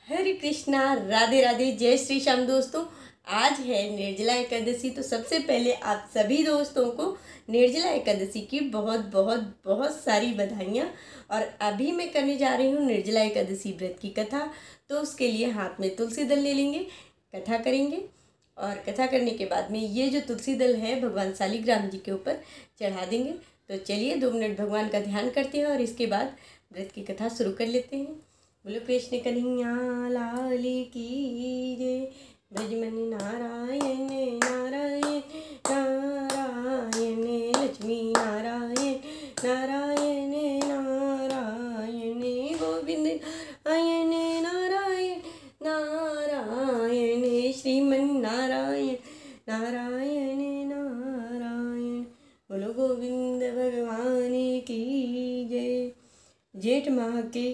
हरे कृष्णा, राधे राधे, जय श्री श्याम। दोस्तों, आज है निर्जला एकादशी। तो सबसे पहले आप सभी दोस्तों को निर्जला एकादशी की बहुत बहुत बहुत सारी बधाइयाँ। और अभी मैं करने जा रही हूँ निर्जला एकादशी व्रत की कथा। तो उसके लिए हाथ में तुलसी दल ले लेंगे, कथा करेंगे। और कथा करने के बाद में ये जो तुलसी दल है भगवान शालिग्राम जी के ऊपर चढ़ा देंगे। तो चलिए 2 मिनट भगवान का ध्यान करते हैं और इसके बाद व्रत की कथा शुरू कर लेते हैं। बोलो कृष्ण कन्हैया लाल की जय। ब्रजमन नारायण नारायण नारायण, लक्ष्मी नारायण नारायण नारायण, गोविंद नारायण नारायण नारायण, श्रीमन नारायण नारायण नारायण। बोलो गोविंद भगवान की जय। जेठ माह के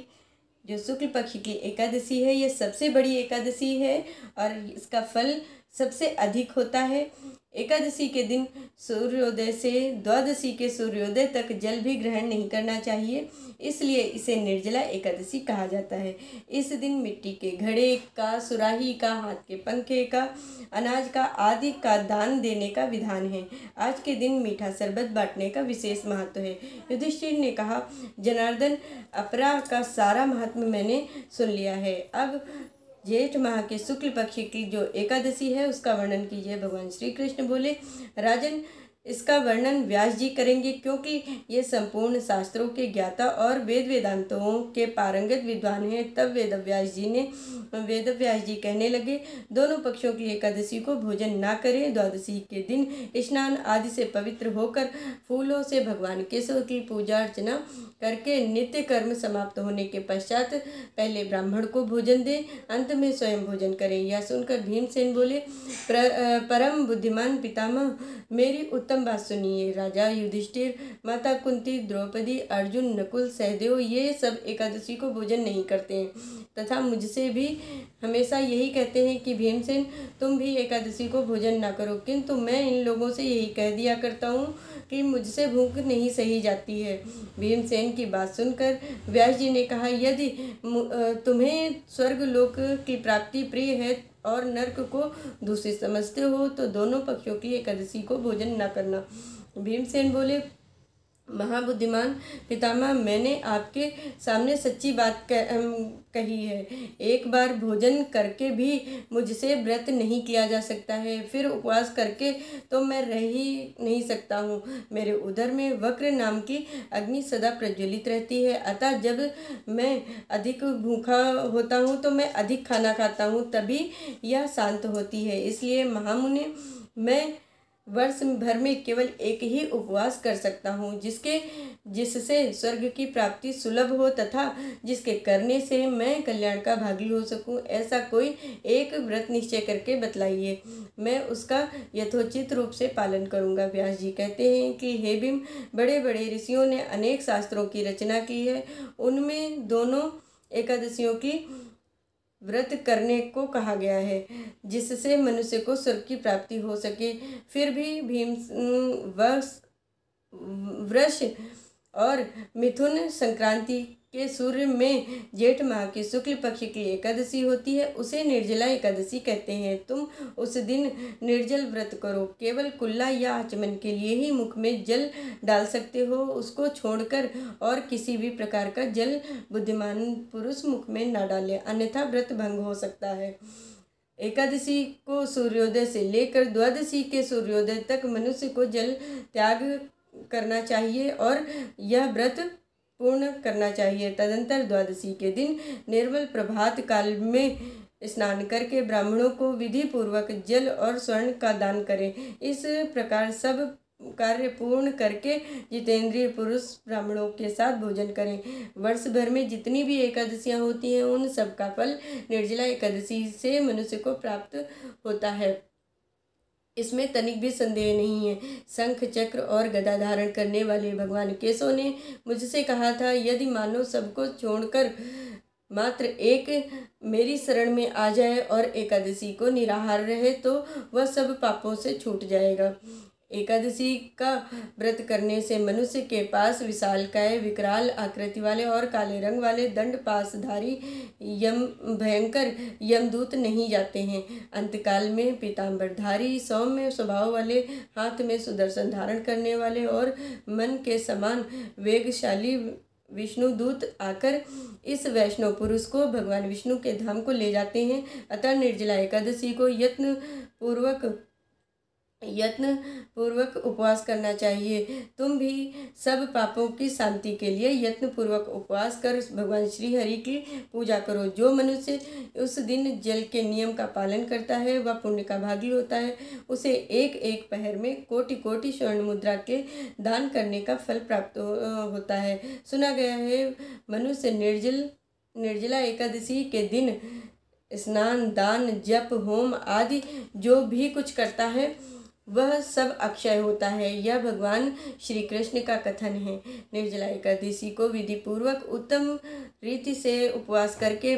जो शुक्ल पक्ष की एकादशी है, यह सबसे बड़ी एकादशी है और इसका फल सबसे अधिक होता है। एकादशी के दिन सूर्योदय से द्वादशी के सूर्योदय तक जल भी ग्रहण नहीं करना चाहिए, इसलिए इसे निर्जला एकादशी कहा जाता है। इस दिन मिट्टी के घड़े का, सुराही का, हाथ के पंखे का, अनाज का आदि का दान देने का विधान है। आज के दिन मीठा शरबत बांटने का विशेष महत्व है। युधिष्ठिर ने कहा, जनार्दन, अपरा का सारा महत्व मैंने सुन लिया है। अब जेठ माह के शुक्ल पक्ष की जो एकादशी है उसका वर्णन कीजिए। भगवान श्री कृष्ण बोले, राजन, इसका वर्णन व्यास जी करेंगे, क्योंकि ये संपूर्ण शास्त्रों के ज्ञाता और वेद वेदांतों के पारंगत विद्वान हैं। तब वेदव्यास जी कहने लगे, दोनों पक्षों की एकादशी को भोजन ना करें। द्वादशी के दिन स्नान आदि से पवित्र होकर फूलों से भगवान केशव की पूजा अर्चना करके नित्य कर्म समाप्त होने के पश्चात पहले ब्राह्मण को भोजन दें, अंत में स्वयं भोजन करें। यह सुनकर भीमसेन बोले, परम बुद्धिमान पितामह, मेरी उत्तम बात सुनिए। राजा युधिष्ठिर, माता कुंती, द्रौपदी, अर्जुन, नकुल, सहदेव ये सब एकादशी को भोजन नहीं करते हैं तथा मुझसे भी हमेशा यही कहते हैं कि भीमसेन, तुम भी एकादशी को भोजन ना करो, किंतु मैं इन लोगों से यही कह दिया करता हूँ कि मुझसे भूख नहीं सही जाती है। भीमसेन की बात सुनकर व्यास जी ने कहा, यदि तुम्हें स्वर्ग लोक की प्राप्ति प्रिय है और नरक को दूषित समझते हो तो दोनों पक्षों की एकादशी को भोजन न करना। भीमसेन बोले, महाबुद्धिमान पितामह, मैंने आपके सामने सच्ची बात कही है। एक बार भोजन करके भी मुझसे व्रत नहीं किया जा सकता है, फिर उपवास करके तो मैं रह ही नहीं सकता हूँ। मेरे उदर में वक्र नाम की अग्नि सदा प्रज्वलित रहती है, अतः जब मैं अधिक भूखा होता हूँ तो मैं अधिक खाना खाता हूँ, तभी यह शांत होती है। इसलिए महामुनि, मैं वर्ष भर में केवल एक ही उपवास कर सकता हूँ, जिससे स्वर्ग की प्राप्ति सुलभ हो तथा जिसके करने से मैं कल्याण का भागी हो सकूँ। ऐसा कोई एक व्रत निश्चय करके बतलाइए, मैं उसका यथोचित रूप से पालन करूँगा। व्यास जी कहते हैं कि हे भीम, बड़े बड़े ऋषियों ने अनेक शास्त्रों की रचना की है, उनमें दोनों एकादशियों की व्रत करने को कहा गया है, जिससे मनुष्य को स्वर्ग की प्राप्ति हो सके। फिर भी भीम वृष और मिथुन संक्रांति के सूर्य में जेठ माह के शुक्ल पक्ष की एकादशी होती है, उसे निर्जला एकादशी कहते हैं। तुम उस दिन निर्जल व्रत करो, केवल कुल्ला या आचमन के लिए ही मुख में जल डाल सकते हो, उसको छोड़कर और किसी भी प्रकार का जल बुद्धिमान पुरुष मुख में न डाले, अन्यथा व्रत भंग हो सकता है। एकादशी को सूर्योदय से लेकर द्वादशी के सूर्योदय तक मनुष्य को जल त्याग करना चाहिए और यह व्रत पूर्ण करना चाहिए। तदंतर द्वादशी के दिन निर्मल प्रभात काल में स्नान करके ब्राह्मणों को विधि पूर्वक जल और स्वर्ण का दान करें। इस प्रकार सब कार्य पूर्ण करके जितेंद्रिय पुरुष ब्राह्मणों के साथ भोजन करें। वर्ष भर में जितनी भी एकादशियां होती हैं उन सब का फल निर्जला एकादशी से मनुष्य को प्राप्त होता है, इसमें तनिक भी संदेह नहीं है। शंख चक्र और गदा धारण करने वाले भगवान केशव ने मुझसे कहा था, यदि मानव सबको छोड़कर मात्र एक मेरी शरण में आ जाए और एकादशी को निराहार रहे तो वह सब पापों से छूट जाएगा। एकादशी का व्रत करने से मनुष्य के पास विशालकाय, विकराल आकृति वाले और काले रंग वाले दंड पासधारी भयंकर यमदूत नहीं जाते हैं। अंतकाल में पीताम्बरधारी, सौम्य स्वभाव वाले, हाथ में सुदर्शन धारण करने वाले और मन के समान वेगशाली विष्णुदूत आकर इस वैष्णव पुरुष को भगवान विष्णु के धाम को ले जाते हैं। अतः निर्जला एकादशी को यत्न पूर्वक उपवास करना चाहिए। तुम भी सब पापों की शांति के लिए यत्न पूर्वक उपवास कर भगवान श्री हरि की पूजा करो। जो मनुष्य उस दिन जल के नियम का पालन करता है वह पुण्य का भागी होता है। उसे एक एक पहर में कोटि कोटि स्वर्ण मुद्रा के दान करने का फल प्राप्त होता है। सुना गया है मनुष्य निर्जला एकादशी के दिन स्नान, दान, जप, होम आदि जो भी कुछ करता है वह सब अक्षय होता है। यह भगवान श्री कृष्ण का कथन है। निर्जला एकादशी को विधि पूर्वक उत्तम रीति से उपवास करके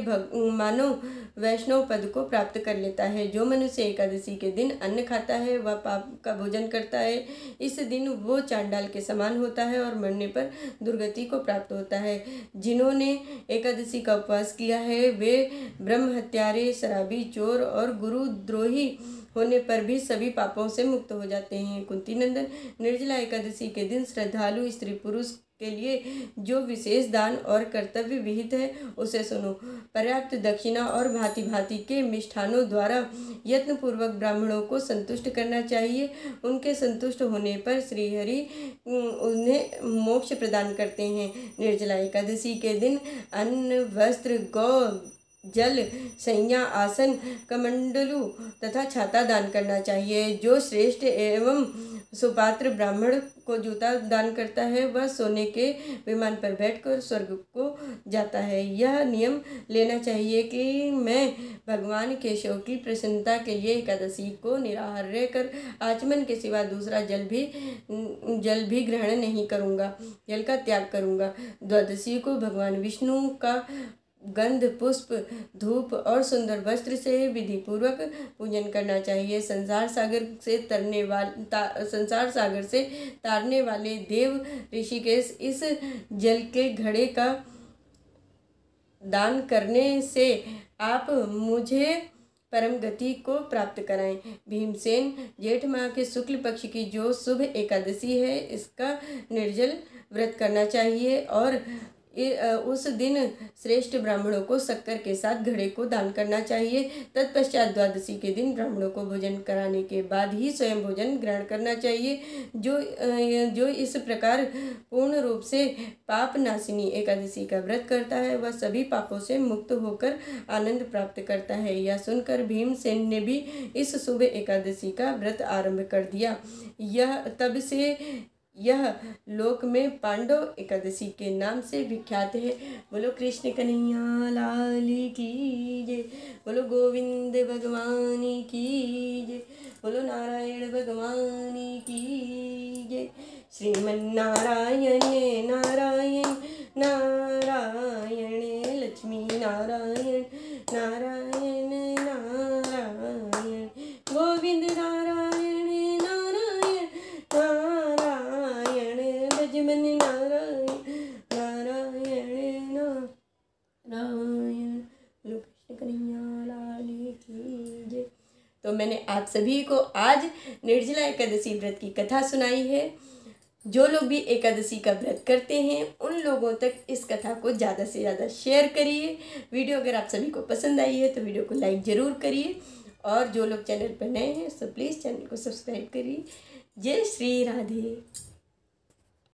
मानव वैष्णव पद को प्राप्त कर लेता है। जो मनुष्य एकादशी के दिन अन्न खाता है वह पाप का भोजन करता है। इस दिन वो चांडाल के समान होता है और मरने पर दुर्गति को प्राप्त होता है। जिन्होंने एकादशी का उपवास किया है वे ब्रह्म हत्यारे, शराबी, चोर और गुरुद्रोही होने पर भी सभी पापों से मुक्त हो जाते हैं। कुंती नंदन, निर्जला एकादशी के दिन श्रद्धालु स्त्री पुरुष के लिए जो विशेष दान और कर्तव्य विहित है उसे सुनो। पर्याप्त दक्षिणा और भांति भांति के मिष्ठानों द्वारा यत्न पूर्वक ब्राह्मणों को संतुष्ट करना चाहिए। उनके संतुष्ट होने पर श्रीहरि उन्हें मोक्ष प्रदान करते हैं। निर्जला एकादशी के दिन अन्न, वस्त्र, गौ, जल, सैया, आसन, कमंडलू तथा छाता दान करना चाहिए। जो श्रेष्ठ एवं सुपात्र ब्राह्मण को जूता दान करता है वह सोने के विमान पर बैठकर स्वर्ग को जाता है। यह नियम लेना चाहिए कि मैं भगवान केशव की प्रसन्नता के लिए एकादशी को निराहार रहकर आचमन के सिवा दूसरा जल भी ग्रहण नहीं करूँगा, जल का त्याग करूँगा। द्वादशी को भगवान विष्णु का गंध, पुष्प, धूप और सुंदर वस्त्र से विधि पूर्वक पूजन करना चाहिए। संसार सागर से तारने वाले देव ऋषिकेश इस जल के घड़े का दान करने से आप मुझे परम गति को प्राप्त कराएं। भीमसेन, जेठ माह के शुक्ल पक्ष की जो शुभ एकादशी है इसका निर्जल व्रत करना चाहिए और उस दिन श्रेष्ठ ब्राह्मणों को शक्कर के साथ घड़े को दान करना चाहिए। तत्पश्चात द्वादशी के दिन ब्राह्मणों को भोजन कराने के बाद ही स्वयं भोजन ग्रहण करना चाहिए। जो इस प्रकार पूर्ण रूप से पाप नाशिनी एकादशी का व्रत करता है वह सभी पापों से मुक्त होकर आनंद प्राप्त करता है। यह सुनकर भीमसेन ने भी इस शुभ एकादशी का व्रत आरंभ कर दिया। तब से यह लोक में पांडव एकादशी के नाम से विख्यात है। बोलो कृष्ण कन्हैया लाल की जय, बोलो गोविंद भगवान की जय, बोलो नारायण भगवान की जय। श्रीमन्नारायण नारायण नारायण, लक्ष्मी नारायण नारायण नारायण, गोविंद नारायण नारायण नारायण, भजमन नारायण नारायण नारायण। बोलो कृष्ण कन्हैया लाल की जय। तो मैंने आप सभी को आज निर्जला एकादशी व्रत की कथा सुनाई है। जो लोग भी एकादशी का व्रत करते हैं उन लोगों तक इस कथा को ज़्यादा से ज़्यादा शेयर करिए। वीडियो अगर आप सभी को पसंद आई है तो वीडियो को लाइक ज़रूर करिए और जो लोग चैनल पर नए हैं तो प्लीज़ चैनल को सब्सक्राइब करिए। जय श्री राधे।